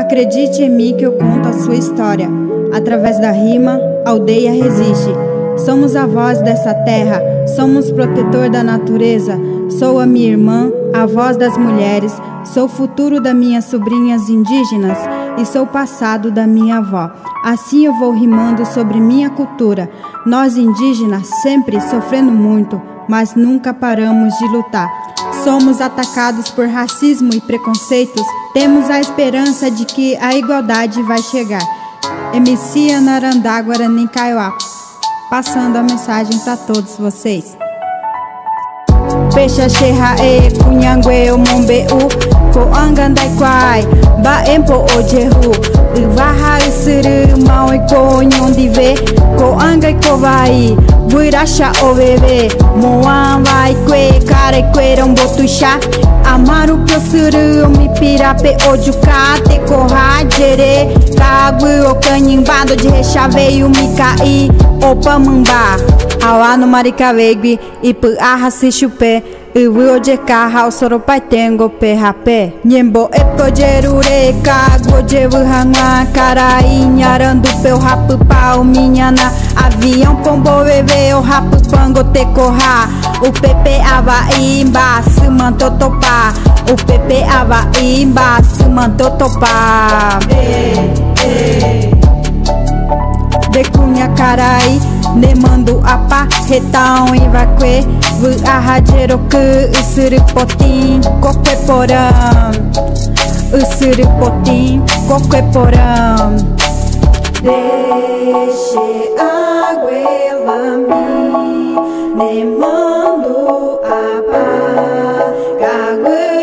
Acredite em mim que eu conto a sua história. Através da rima, a aldeia resiste. Somos a voz dessa terra, somos protetor da natureza. Sou a minha irmã, a voz das mulheres. Sou o futuro das minhas sobrinhas indígenas e sou o passado da minha avó. Assim eu vou rimando sobre minha cultura. Nós indígenas sempre sofrendo muito, mas nunca paramos de lutar. Somos atacados por racismo e preconceitos. Temos a esperança de que a igualdade vai chegar. MC Anarandá Guarani Kaiowá, passando a mensagem para todos vocês. Pecha xerra e cunhangue o mombeu ko angandai kwai ba empo ojehu vaha isuru mau e ko nyondive ko angai ko vai buiracha o bebê moan vai kwe kare kweron botucha amaru prosuru mi pirape ojuka te korra jere kagu o canhimbado de rechaveio mi cai opa mamba awa no maricavegui ipu arra se chupé Iwi ojeka hao soropai tengo pe rapé Nyembo epojerure kago jevu hanga Carai nharandu peu rapu pau minhana Avião pombo bebê o rapu pango te corra O pepe avaí embaço manto topá O pepe avaí embaço manto topá Decunha carai Nemando apa retão e vaque Vu arrajero que usuru potim Coque porão Usuru potim Coque porão Deixe água elami Nemando apa Gague